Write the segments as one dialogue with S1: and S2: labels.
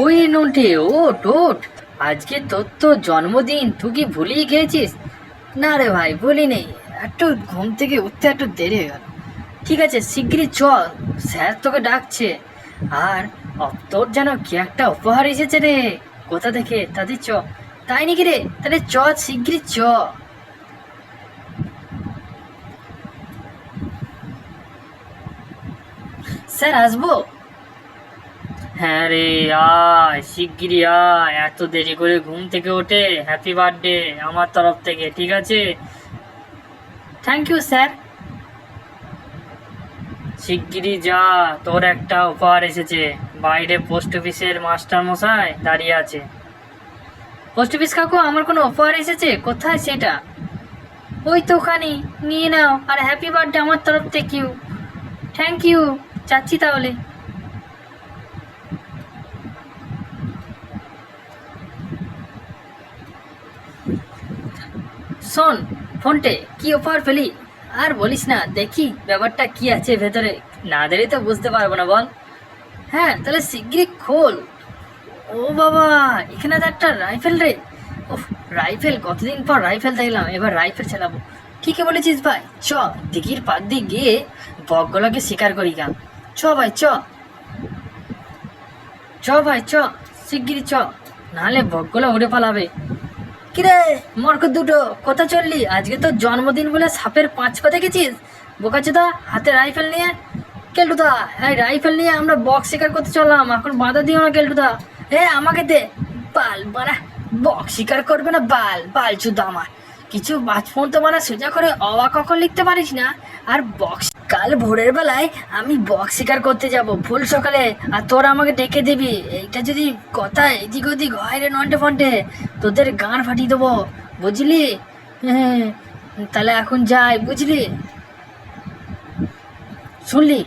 S1: ওই নোটে ওট ওট, আজকে তোর তো জন্মদিন, তুই কি ভুলিয়ে গিয়েছিস? না রে ভাই, বলি নেই, একটু ঘুম থেকে উঠতে একটু দেরি হয়ে গেল। ঠিক আছে, শিগগিরই চল, স্যার তোকে ডাকছে। আর তোর যেন কি একটা উপহার এসেছে রে, কোথা থেকে তাদের চ। তাই নাকি রে? তাহলে চ, শিগগিরই চ। স্যার আসবো? হ্যাঁ রে, আয় শিগগিরই আয়, এত দেরি করে ঘুম থেকে ওঠে, হ্যাপি বার্থডে আমার তরফ থেকে, ঠিক আছে? Thank you sir. শিগগিরই যা, তোর একটা উপহার এসেছে। বাইরে পোস্ট অফিসের মাস্টার মশাই দাঁড়িয়ে আছে। পোস্ট অফিস কাকু, আমার কোনো উপহার এসেছে, কোথায় সেটা? ওই তো ওখানে, নিয়ে নাও, আর হ্যাপি বার্থডে আমার তরফ থেকেও। থ্যাংক ইউ, যাচ্ছি তাহলে। শোন ফোনটে, কি অফার পেলি? আর বলিস না, দেখি ব্যাপারটা কি আছে ভেতরে, না দিলে তো বুঝতে পারবো না, বল। হ্যাঁ, তাহলে শিগগিরই খোল। ও বাবা, এখানে তো একটা রাইফেল রে। ওহ, রাইফেল, কতদিন পর রাইফেল দেখলাম, এবার রাইফেল চালাবো। ঠিকই বলেছিস ভাই, চ দিঘির পাড় দিয়ে গিয়ে বকগুলোকে শিকার করি গা। চ ভাই চ, চ ভাই চ, শিগগিরই চ, নাহলে বকগুলো উড়ে পালাবে। কিরে মর্ক দুটো, কোথা চললি? আজকে তো জন্মদিন বলে সাপের পাঁচ পা দেখেছিস? বোকাচোদা, হাতে রাইফেল নিয়ে। কেলটুদা, এই রাইফেল নিয়ে আমরা বক শিকার করতে চললাম, এখন বাধা দিও না কেলটুদা। আমাকে দে বাল, বানা বক শিকার করবে না, বাল বাল চুদা আমার। কিছু বাজফোন তো মানে সোজা করে অবাক অক্ষর লিখতে পারিস না, আর বক্স। কাল ভোরের বেলায় আমি বক শিকার করতে যাব, ফুল সকালে, আর তোরা আমাকে ডেকে দিবি। এইটা যদি কথা এদিক ওদিক হয় রে নন্টে ফন্টে, তোদের গান ফাটিয়ে দেবো, বুঝলি? হ্যাঁ, তাহলে এখন যাই, বুঝলি? শুনলি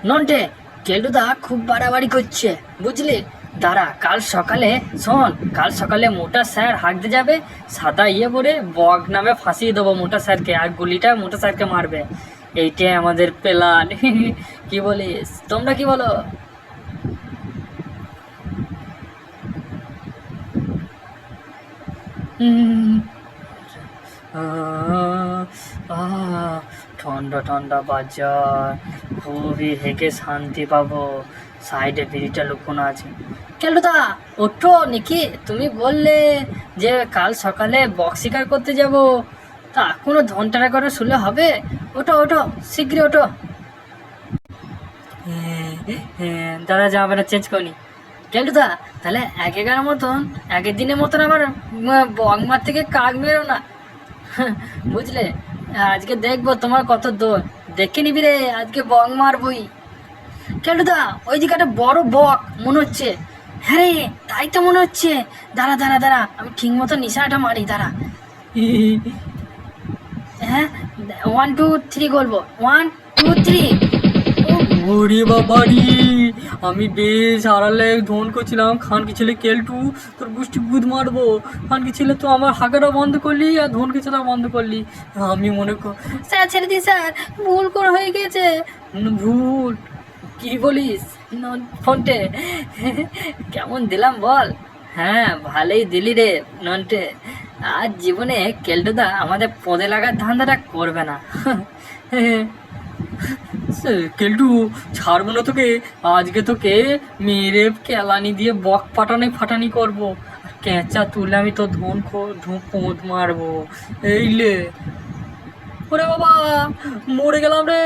S1: নন্টে, কেলুদা খুব বাড়াবাড়ি করছে, বুঝলি? দাঁড়া, কাল সকালে শোন, কাল সকালে মোটা স্যার হাঁকতে যাবে, সাদা ইয়ে পরে বক নামে ফাঁসিয়ে দেবো মোটা স্যারকে, আর গুলিটা মোটা স্যারকে মারবে। এইটাই আমাদের প্ল্যান। কি বলিস, তোমরা কি বলো? হুম, ঠান্ডা ঠান্ডা বাজার, খুবই হেঁকে শান্তি পাবো, সাইডে বিড়িটা লুকোনো আছে। কেলুদা, ওঠো নাকি? তুমি বললে যে কাল সকালে বক শিকার করতে যাব, তা এখনো ঘন্টাটা করে শুনলে হবে? ওঠো ওঠো, শীঘ্রই ওঠো। হ্যাঁ, হ্যাঁ, দাদা জামাটা চেঞ্জ করিনি। কেলটুদা, তাহলে একেকার মতন, আগের দিনের মতন আবার বক মার থেকে কাক মেরো না। বুঝলে, আজকে দেখবো তোমার কত দৌড়, দেখে নিবি রে, আজকে বক মারবই। কেলটুদা, ওইদিকে একটা বড় বক মনে হচ্ছে। হ্যাঁ রে, তাই তো মনে হচ্ছে। দাঁড়া দাঁড়া দাঁড়া, আমি ঠিক মতো নিশানাটা মারি, দাঁড়া। হ্যাঁ, 1 2 3 বলবো, 1 2 3। ওরে বাবারি, আমি বেশ আড়ালে ধন করছিলাম, খানকি ছেলে কেলটু, তোর গোষ্ঠী বুধ মারবো। খানকি ছেলে তো আমার হাঁকাটা বন্ধ করলি, আর ধনকে ছেলে বন্ধ করলি। আমি মনে কর, স্যার ছেড়ে দিই স্যার, ভুল করে হয়ে গেছে। ভুল? কি বলিস ফোনটে? কেমন দিলাম বল? হ্যাঁ, ভালোই দিলি রে নন্টে। আজ জীবনে কেলটুদা আমাদের পদে লাগার ধান্দাটা করবে না। কেলটু, ছাড়বো না তোকে, আজকে তোকে মেরে কেলানি দিয়ে বক পাটানি ফাটানি করবো, আর ক্যাঁচা তুলে আমি তো পোঁত মারবো। এই লে, ওরে বাবা, মরে গেলাম রে।